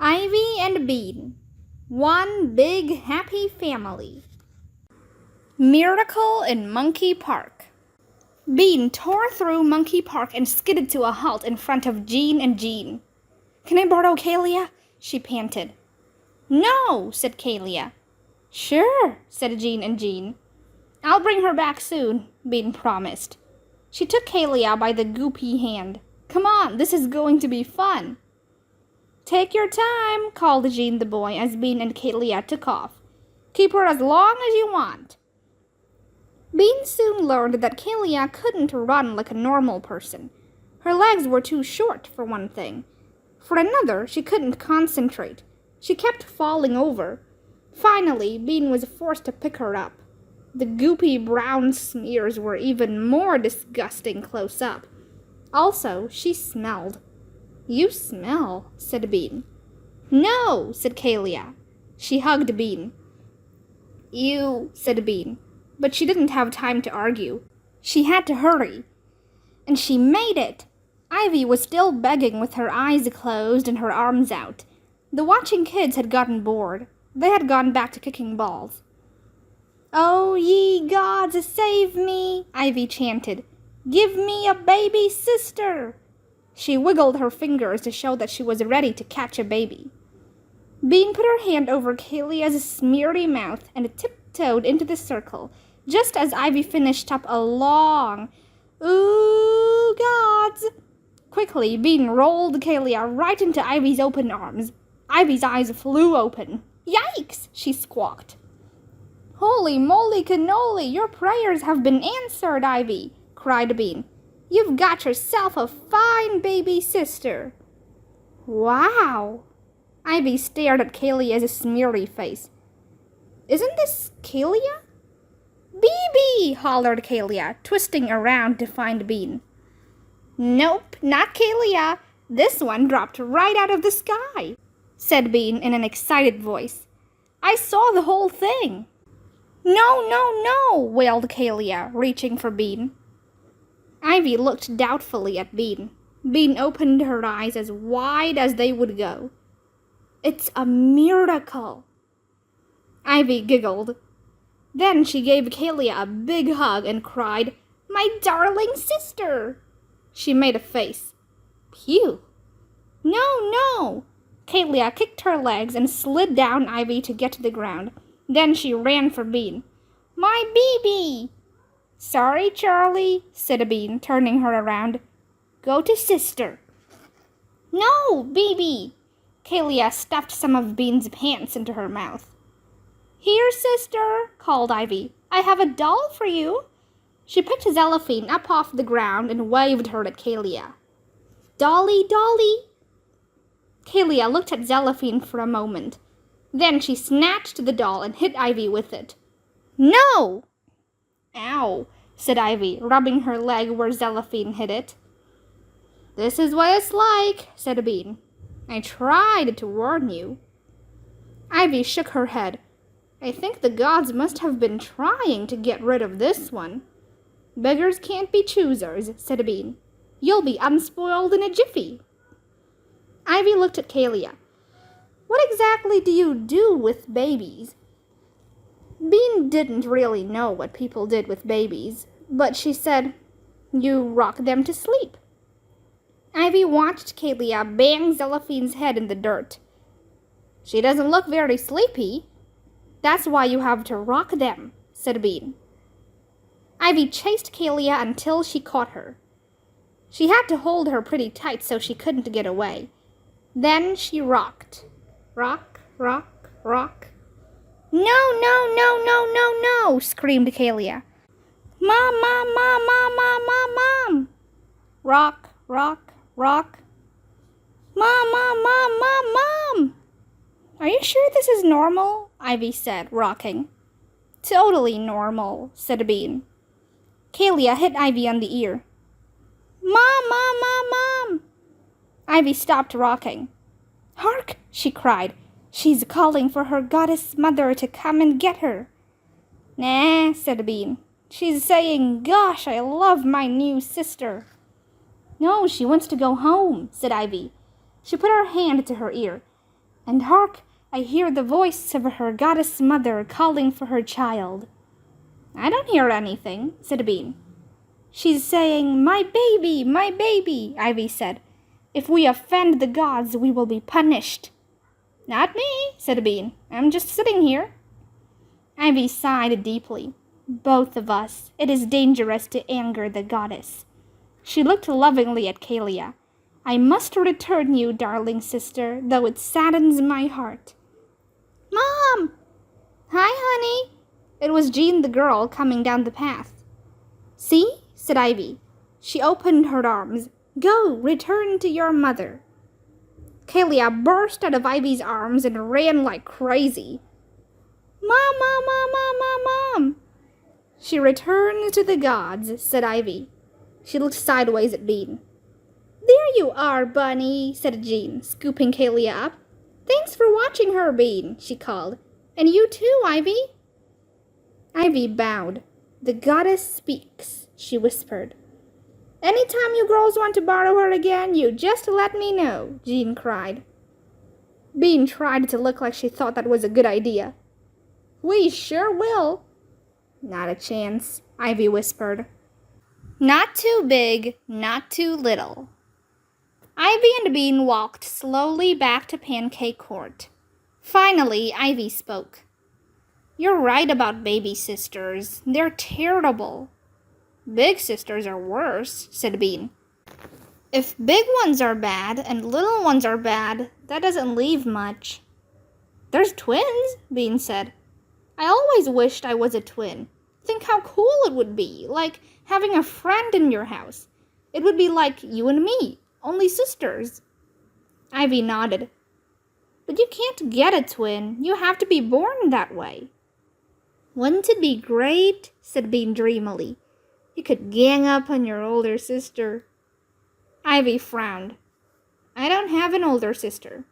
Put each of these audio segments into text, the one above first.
Ivy and Bean, one big happy family. Miracle in Monkey Park. Bean tore through Monkey Park and skidded to a halt in front of Jean and Jean. "Can I borrow Kalia?" she panted. "No," said Kalia. "Sure," said Jean and Jean. "I'll bring her back soon," Bean promised. She took Kalia by the goopy hand. "Come on, this is going to be fun." "Take your time," called Jean the boy as Bean and Kalia took off. "Keep her as long as you want." Bean soon learned that Kalia couldn't run like a normal person. Her legs were too short, for one thing. For another, she couldn't concentrate. She kept falling over. Finally, Bean was forced to pick her up. The goopy brown smears were even more disgusting close up. Also, she smelled. "You smell," said Bean. "No," said Kalia. She hugged Bean. "You," said Bean. But she didn't have time to argue. She had to hurry. And she made it! Ivy was still begging with her eyes closed and her arms out. The watching kids had gotten bored. They had gone back to kicking balls. "Oh, ye gods, save me!" Ivy chanted. "Give me a baby sister!" She wiggled her fingers to show that she was ready to catch a baby. Bean put her hand over Kalia's smeary mouth and tiptoed into the circle, just as Ivy finished up a long, "Ooh, gods!" Quickly, Bean rolled Kalia right into Ivy's open arms. Ivy's eyes flew open. "Yikes!" she squawked. "Holy moly cannoli, your prayers have been answered, Ivy!" cried Bean. "You've got yourself a fine baby sister." "Wow!" Ivy stared at Kalia's smeary face. "Isn't this Kalia?" "Bebe!" hollered Kalia, twisting around to find Bean. "Nope, not Kalia. This one dropped right out of the sky," said Bean in an excited voice. "I saw the whole thing." "No, no, no!" wailed Kalia, reaching for Bean. Ivy looked doubtfully at Bean. Bean opened her eyes as wide as they would go. "It's a miracle." Ivy giggled. Then she gave Kalia a big hug and cried, "My darling sister!" She made a face. "Phew!" "No, no!" Kalia kicked her legs and slid down Ivy to get to the ground. Then she ran for Bean. "My baby!" "Sorry, Charlie," said Bean, turning her around. "Go to sister." "No, baby!" Kalia stuffed some of Bean's pants into her mouth. "Here, sister," called Ivy. "I have a doll for you." She picked Zelophine up off the ground and waved her at Kalia. "Dolly, Dolly!" Kalia looked at Zelophine for a moment. Then she snatched the doll and hit Ivy with it. "No!" "Ow," said Ivy, rubbing her leg where Zelophine hit it. "This is what it's like," said Bean. "I tried to warn you." Ivy shook her head. "I think the gods must have been trying to get rid of this one." "Beggars can't be choosers," said Bean. "You'll be unspoiled in a jiffy." Ivy looked at Kalia. "What exactly do you do with babies?" Bean didn't really know what people did with babies, but she said, "You rock them to sleep." Ivy watched Kalia bang Zelophine's head in the dirt. "She doesn't look very sleepy." "That's why you have to rock them," said Bean. Ivy chased Kalia until she caught her. She had to hold her pretty tight so she couldn't get away. Then she rocked. Rock, rock, rock. "No, no, no, no, no, no!" screamed Kalia. "Mom, mom, mom, mom, mom, mom, mom!" Rock, rock, rock. "Mom, mom, mom, mom, mom!" "Are you sure this is normal?" Ivy said, rocking. "Totally normal," said Bean. Kalia hit Ivy on the ear. "Mom, mom, mom, mom!" Ivy stopped rocking. "Hark!" she cried. "She's calling for her goddess mother to come and get her." "Nah," said Bean. "She's saying, 'Gosh, I love my new sister.'" "No, she wants to go home," said Ivy. She put her hand to her ear. And hark, I hear the voice of her goddess mother calling for her child. I don't hear anything, said Bean. She's saying, my baby, Ivy said. If we offend the gods, we will be punished. Not me, said Bean. I'm just sitting here. Ivy sighed deeply. Both of us. It is dangerous to anger the goddess. She looked lovingly at Kalia. I must return you, darling sister, though it saddens my heart. Mom! Hi, honey. It was Jean the girl coming down the path. See, said Ivy. She opened her arms. Go, return to your mother. Kalia burst out of Ivy's arms and ran like crazy. Mom, Mom, Mom, Mom, Mom, Mom. She returned to the gods, said Ivy. She looked sideways at Bean. There you are, Bunny, said Jean, scooping Kalia up. Thanks for watching her, Bean, she called. And you too, Ivy. Ivy bowed. The goddess speaks, she whispered. Anytime you girls want to borrow her again, you just let me know, Jean cried. Bean tried to look like she thought that was a good idea. We sure will. Not a chance, Ivy whispered. Not too big, not too little. Ivy and Bean walked slowly back to Pancake Court. Finally, Ivy spoke. You're right about baby sisters. They're terrible. Big sisters are worse, said Bean. If big ones are bad and little ones are bad, that doesn't leave much. There's twins, Bean said. I always wished I was a twin. Think how cool it would be, like having a friend in your house. It would be like you and me, only sisters. Ivy nodded. But you can't get a twin. You have to be born that way. Wouldn't it be great? Said Bean dreamily. You could gang up on your older sister. Ivy frowned. I don't have an older sister.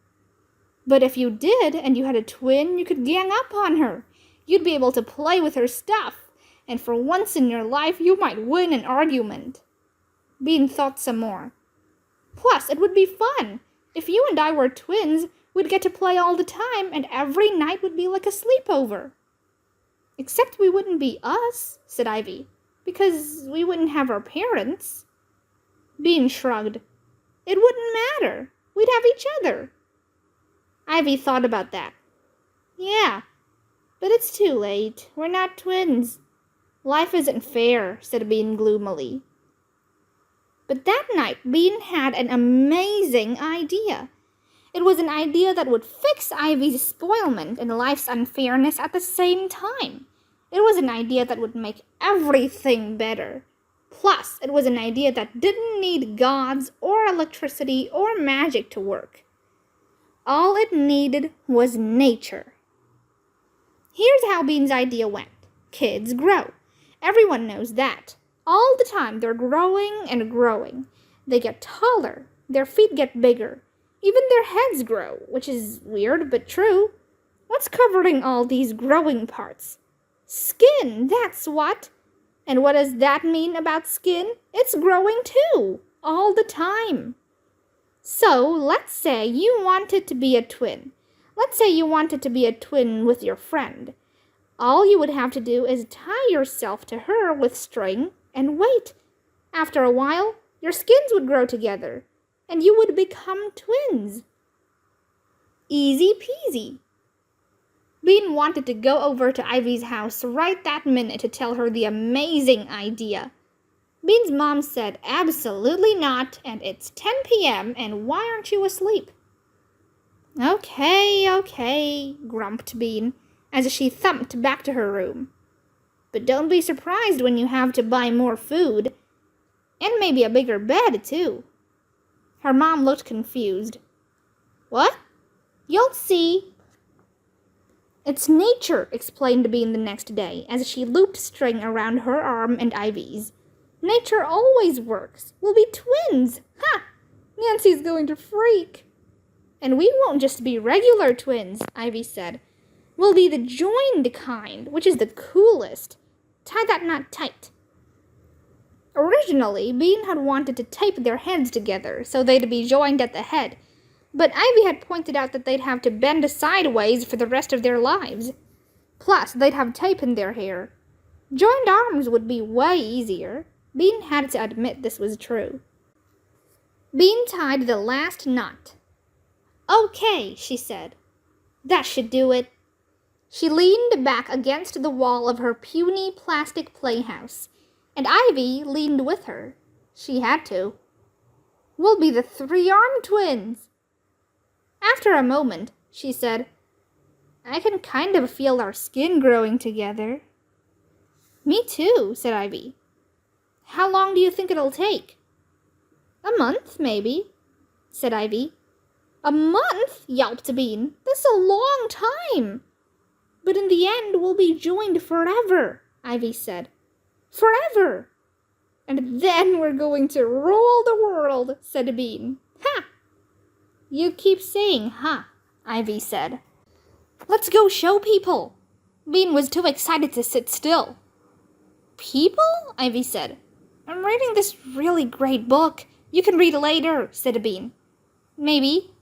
But if you did and you had a twin, you could gang up on her. You'd be able to play with her stuff, and for once in your life you might win an argument. Bean thought some more. Plus, it would be fun. If you and I were twins, we'd get to play all the time, and every night would be like a sleepover. Except we wouldn't be us, said Ivy, because we wouldn't have our parents. Bean shrugged. It wouldn't matter. We'd have each other. Ivy thought about that. Yeah, but it's too late. We're not twins. Life isn't fair, said Bean gloomily. But that night, Bean had an amazing idea. It was an idea that would fix Ivy's spoilment and life's unfairness at the same time. It was an idea that would make everything better. Plus, it was an idea that didn't need gods or electricity or magic to work. All it needed was nature. Here's how Bean's idea went. Kids grow. Everyone knows that. All the time they're growing and growing. They get taller. Their feet get bigger. Even their heads grow, which is weird but true. What's covering all these growing parts? Skin, that's what. And what does that mean about skin? It's growing too, all the time. So, let's say you wanted to be a twin. Let's say you wanted to be a twin with your friend. All you would have to do is tie yourself to her with string and wait. After a while, your skins would grow together, and you would become twins. Easy peasy. Bean wanted to go over to Ivy's house right that minute to tell her the amazing idea. Bean's mom said, absolutely not, and it's 10 p.m., and why aren't you asleep? Okay, grumped Bean, as she thumped back to her room. But don't be surprised when you have to buy more food, and maybe a bigger bed, too. Her mom looked confused. What? You'll see. It's nature, explained Bean the next day, as she looped string around her arm and Ivy's. Nature always works. We'll be twins. Ha! Nancy's going to freak. And we won't just be regular twins, Ivy said. We'll be the joined kind, which is the coolest. Tie that knot tight. Originally, Bean had wanted to tape their heads together so they'd be joined at the head, But Ivy had pointed out that they'd have to bend sideways for the rest of their lives. Plus, they'd have tape in their hair. Joined arms would be way easier. Bean had to admit this was true. Bean tied the last knot. "Okay," she said. "That should do it." She leaned back against the wall of her puny plastic playhouse, and Ivy leaned with her. She had to. "We'll be the three-armed twins." After a moment, she said, "I can kind of feel our skin growing together." "Me too," said Ivy. "How long do you think it'll take?" "A month, maybe," said Ivy. "A month?" yelped Bean. "That's a long time." "But in the end, we'll be joined forever," Ivy said. "Forever." "And then we're going to rule the world," said Bean. "Ha!" "You keep saying ha," Ivy said. "Let's go show people." Bean was too excited to sit still. "People?" Ivy said. "I'm reading this really great book. You can read later," said Bean. "Maybe."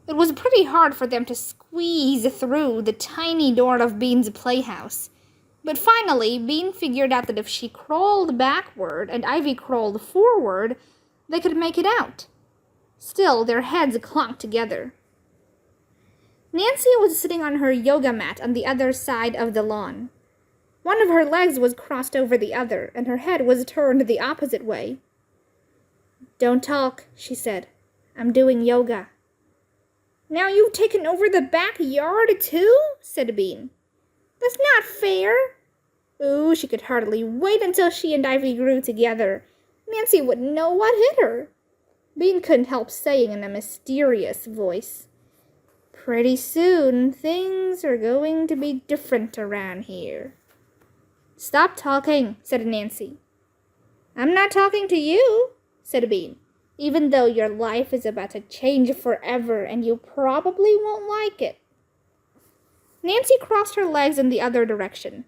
It was pretty hard for them to squeeze through the tiny door of Bean's playhouse. But finally, Bean figured out that if she crawled backward and Ivy crawled forward, they could make it out. Still, their heads clunked together. Nancy was sitting on her yoga mat on the other side of the lawn. One of her legs was crossed over the other, and her head was turned the opposite way. "Don't talk," she said. "I'm doing yoga." "Now you've taken over the backyard, too?" said Bean. "That's not fair." Ooh, she could hardly wait until she and Ivy grew together. Nancy wouldn't know what hit her. Bean couldn't help saying in a mysterious voice, "Pretty soon, things are going to be different around here." "Stop talking," said Nancy. "I'm not talking to you," said Bean, "even though your life is about to change forever and you probably won't like it." Nancy crossed her legs in the other direction.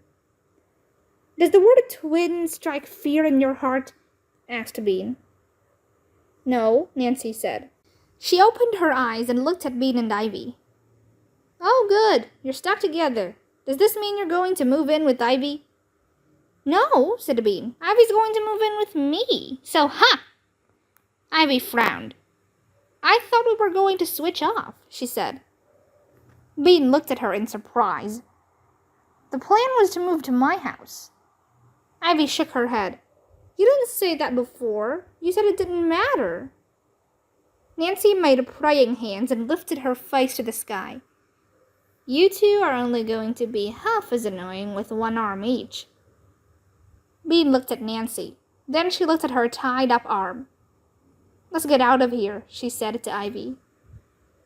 "Does the word twin strike fear in your heart?" asked Bean. "No," Nancy said. She opened her eyes and looked at Bean and Ivy. "Oh, good. You're stuck together. Does this mean you're going to move in with Ivy?" "No," said Bean. "Ivy's going to move in with me. So, ha!" Ivy frowned. "I thought we were going to switch off," she said. Bean looked at her in surprise. "The plan was to move to my house." Ivy shook her head. "You didn't say that before. You said it didn't matter." Nancy made praying hands and lifted her face to the sky. "You two are only going to be half as annoying with one arm each." Bean looked at Nancy. Then she looked at her tied-up arm. "Let's get out of here," she said to Ivy.